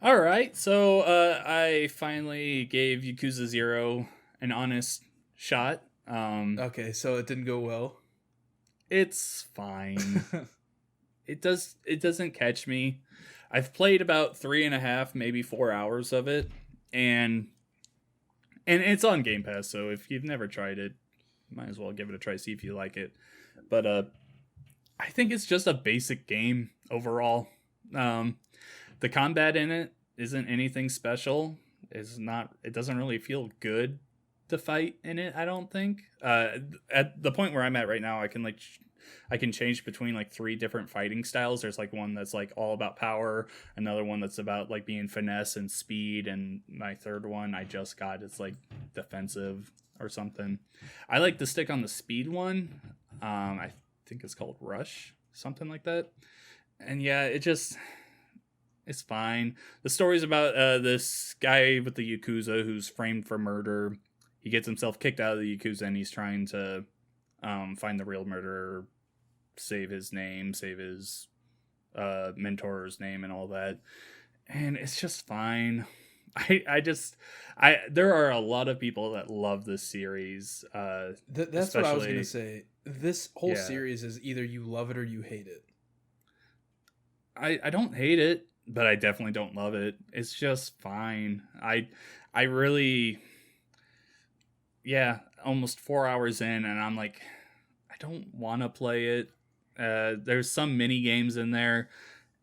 All right. So I finally gave Yakuza 0 an honest shot. Okay, so it didn't go well. It's fine. It doesn't catch me. I've played about 3.5, maybe 4 hours of it, and it's on Game Pass. So if you've never tried it, might as well give it a try. See if you like it. But I think it's just a basic game overall. The combat in it isn't anything special. It doesn't really feel good to fight in it, I don't think. At the point where I'm at right now, I can change between like 3 different fighting styles. There's like one that's like all about power, another one that's about like being finesse and speed, and my third one I just got it's like defensive or something. I like to stick on the speed one. I think it's called Rush, something like that. And yeah, it's fine. The story's about this guy with the Yakuza who's framed for murder. He gets himself kicked out of the Yakuza and he's trying to find the real murderer, save his name, save his mentor's name and all that. And it's just fine. There are a lot of people that love this series. That's what I was going to say. This whole series is either you love it or you hate it. I don't hate it, but I definitely don't love it. It's just fine. I really, almost 4 hours in, and I'm like, I don't want to play it. There's some mini games in there,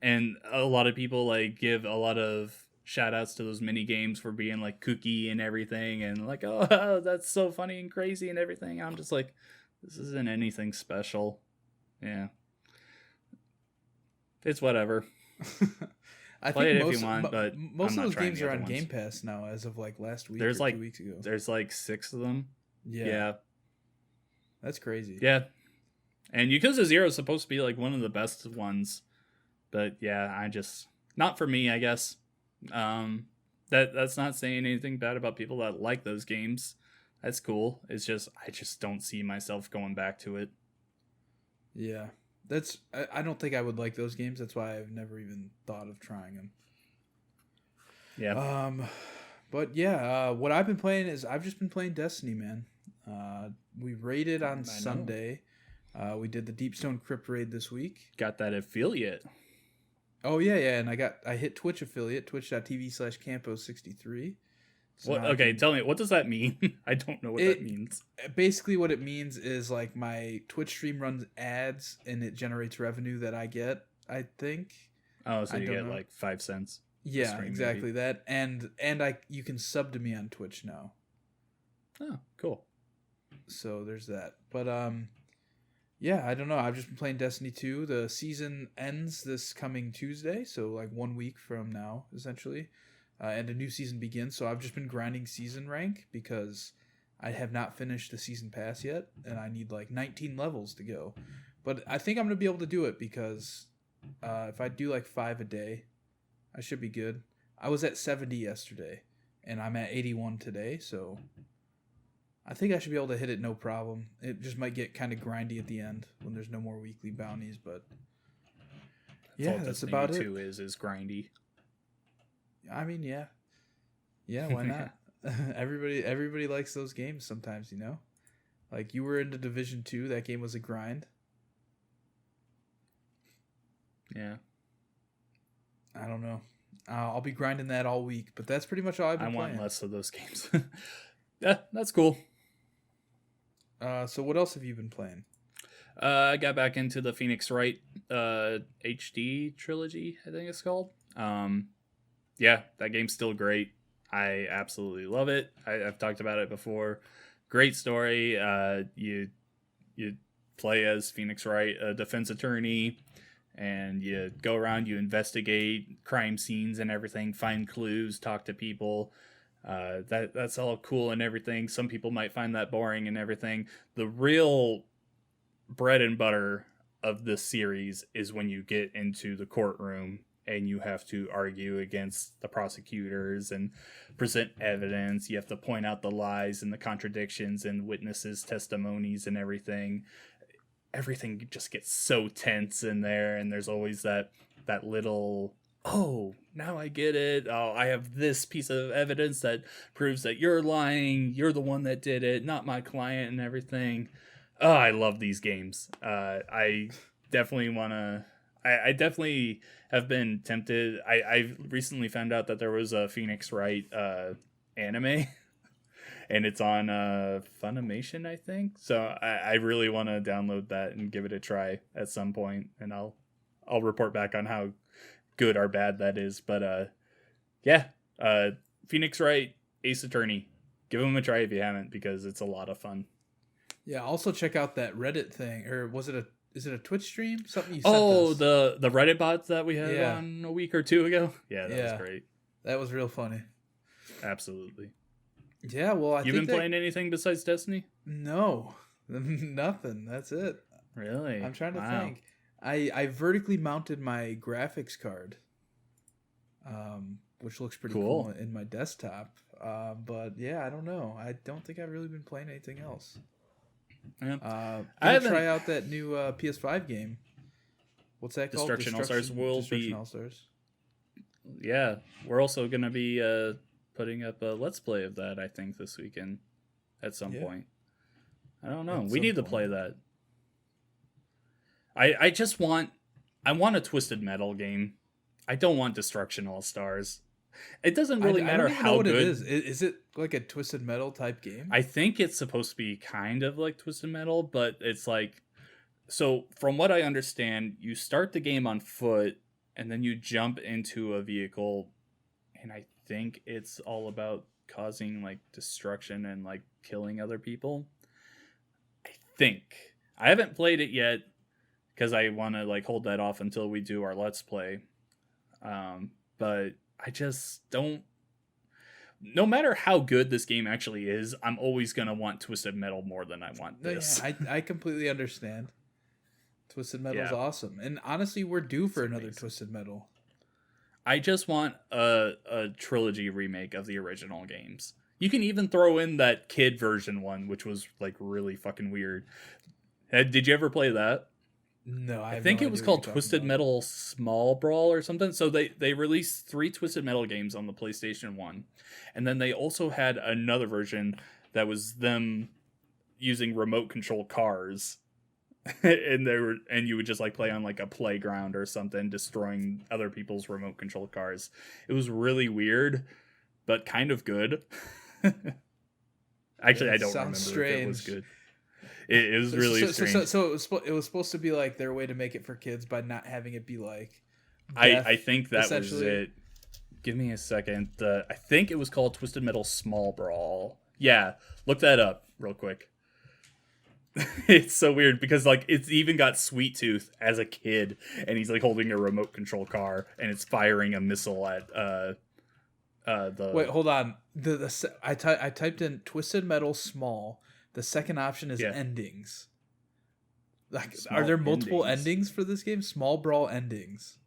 and a lot of people like give a lot of shout outs to those mini games for being like kooky and everything, and like, oh, that's so funny and crazy and everything. I'm just like, this isn't anything special. Yeah. It's whatever. I Play think it if you want, but most of those games are on Game Pass now as of like last week or 2 weeks ago. There's like 6 of them. Yeah. That's crazy. Yeah. And Yakuza 0 is supposed to be like one of the best ones. But yeah, not for me, I guess. That's not saying anything bad about people that like those games. That's cool. It's just I just don't see myself going back to it. Yeah. I don't think I would like those games. That's why I've never even thought of trying them. Yeah. But yeah, what I've been playing is I've just been playing Destiny, man. We raided on Sunday. We did the Deepstone Crypt raid this week. Got that affiliate. Oh yeah, and I hit Twitch affiliate, twitch.tv/Campo63. So okay, tell me, what does that mean? I don't know what that means. Basically, what it means is like my Twitch stream runs ads and it generates revenue that I get, I think. Oh, so you get like 5 cents. Yeah, exactly maybe. That. And you can sub to me on Twitch now. Oh, cool. So there's that. But yeah, I don't know. I've just been playing Destiny 2. The season ends this coming Tuesday, so like 1 week from now, essentially. And a new season begins, so I've just been grinding season rank because I have not finished the season pass yet, and I need like 19 levels to go. But I think I'm going to be able to do it because If I do like 5 a day, I should be good. I was at 70 yesterday, and I'm at 81 today, so I think I should be able to hit it no problem. It just might get kind of grindy at the end when there's no more weekly bounties, but yeah, that's about it. 2 is grindy. I mean, yeah, why not? Everybody likes those games sometimes, you know. Like you were into Division 2, that game was a grind. Yeah. I don't know. I'll be grinding that all week, but that's pretty much all I've been playing. I want less of those games. Yeah, that's cool. So what else have you been playing? I got back into the Phoenix Wright HD trilogy, I think it's called. Yeah, that game's still great. I absolutely love it. I've talked about it before. Great story. You play as Phoenix Wright, a defense attorney, and you go around, you investigate crime scenes and everything, find clues, talk to people. That's all cool and everything. Some people might find that boring and everything. The real bread and butter of this series is when you get into the courtroom and you have to argue against the prosecutors and present evidence. You have to point out the lies and the contradictions and witnesses' testimonies and everything. Everything just gets so tense in there, and there's always that little, oh, now I get it. Oh, I have this piece of evidence that proves that you're lying. You're the one that did it, not my client, and everything. Oh, I love these games. I definitely want to... I definitely have been tempted. I recently found out that there was a Phoenix Wright anime, and it's on Funimation, I think. So I really want to download that and give it a try at some point, and I'll report back on how good or bad that is. But yeah, Phoenix Wright Ace Attorney, give them a try if you haven't, because it's a lot of fun. Yeah, also check out that Reddit thing, or is it a Twitch stream? Something you sent us. The Reddit bots that we had on a week or two ago. Yeah, that was great. That was real funny. Absolutely. Yeah, well, You've been playing anything besides Destiny? No, nothing. That's it. Really? I'm trying to think. I vertically mounted my graphics card, which looks pretty cool in my desktop. But yeah, I don't know. I don't think I've really been playing anything else. Yeah. I haven't try out that new PS5 game. What's that called? Destruction All-Stars will Destruction All-Stars. Yeah, we're also going to be putting up a Let's Play of that, I think, this weekend at some point. I don't know. We need to play that. I just want a Twisted Metal game. I don't want Destruction All-Stars. It doesn't really matter how good it is. Is it like a Twisted Metal type game? I think it's supposed to be kind of like Twisted Metal, but it's like, so from what I understand, you start the game on foot and then you jump into a vehicle, and I think it's all about causing like destruction and like killing other people. I think. I haven't played it yet because I want to like hold that off until we do our Let's Play. But I just don't... No matter how good this game actually is, I'm always going to want Twisted Metal more than I want this. Yeah, I completely understand. Twisted Metal is awesome. And honestly, we're due for another Twisted Metal. I just want a trilogy remake of the original games. You can even throw in that kid version one, which was like really fucking weird. Did you ever play that? No, I think it was called Twisted Metal Small Brawl or something. So they released 3 Twisted Metal games on the PlayStation 1. And then they also had another version that was them using remote control cars. and you would just like play on like a playground or something, destroying other people's remote control cars. It was really weird, but kind of good. Actually, I don't remember if it was good. It was really strange. So it was supposed to be like their way to make it for kids by not having it be like death, I think that was it. Give me a second. I think it was called Twisted Metal Small Brawl. Yeah, look that up real quick. It's so weird because like it's even got Sweet Tooth as a kid, and he's like holding a remote control car and it's firing a missile at the... Wait, hold on. I typed in Twisted Metal Small. The second option is endings. Like, small are there multiple endings for this game? Small brawl endings.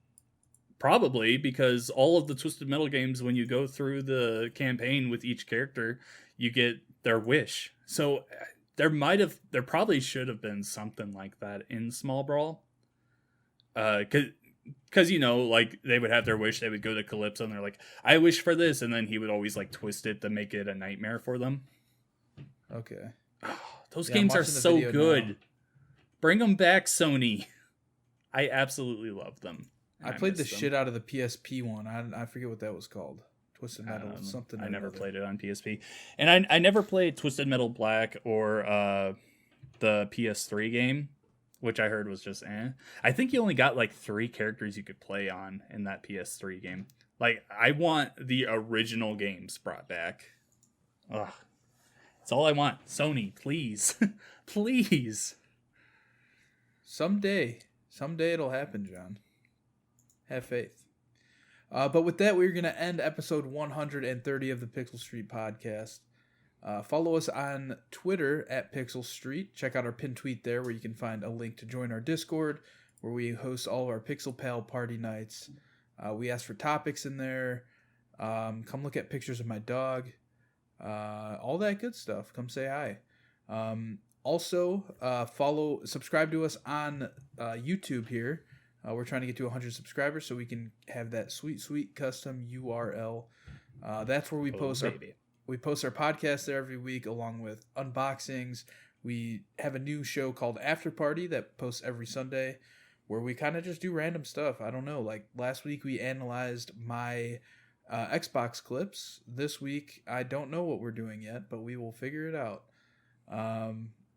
Probably, because all of the Twisted Metal games, when you go through the campaign with each character, you get their wish. So there probably should have been something like that in Small Brawl. Because like they would have their wish, they would go to Calypso and they're like, I wish for this, and then he would always like twist it to make it a nightmare for them. Okay. Those games are so good. Now. Bring them back, Sony. I absolutely love them. I played the shit out of the PSP one. I forget what that was called. Twisted Metal something. I never played it on PSP, and I never played Twisted Metal Black or the PS3 game, which I heard was just eh. I think you only got like 3 characters you could play on in that PS3 game. Like, I want the original games brought back. Ugh. That's all I want. Sony, please. Please. Someday it'll happen, John. Have faith. But with that, we're going to end episode 130 of the Pixel Street podcast. Follow us on Twitter at Pixel Street. Check out our pinned tweet there where you can find a link to join our Discord where we host all of our Pixel Pal party nights. We ask for topics in there. Come look at pictures of my dog. All that good stuff. Come say hi. Also, subscribe to us on YouTube here. We're trying to get to 100 subscribers so we can have that sweet custom URL. That's where we post our podcast there every week along with unboxings. We have a new show called After Party that posts every Sunday where we kind of just do random stuff. I don't know. Like last week we analyzed my Xbox clips. This week I don't know what we're doing yet, but we will figure it out.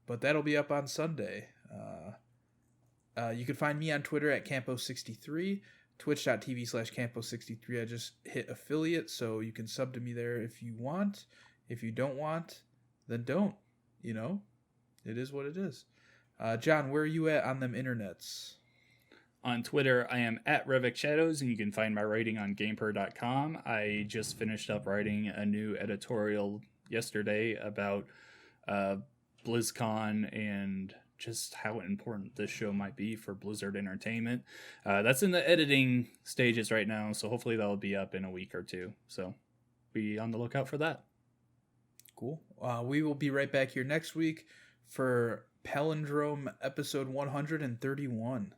But that'll be up on Sunday. You can find me on Twitter at Campo63, twitch.tv/Campo63. I just hit affiliate, so you can sub to me there if you want. If you don't want, then don't. It is what it is. John, where are you at on them internets? On Twitter, I am at Revic Shadows, and you can find my writing on gameper.com. I just finished up writing a new editorial yesterday about BlizzCon and just how important this show might be for Blizzard Entertainment. That's in the editing stages right now, so hopefully that'll be up in a week or two. So be on the lookout for that. Cool. We will be right back here next week for Palindrome episode 131.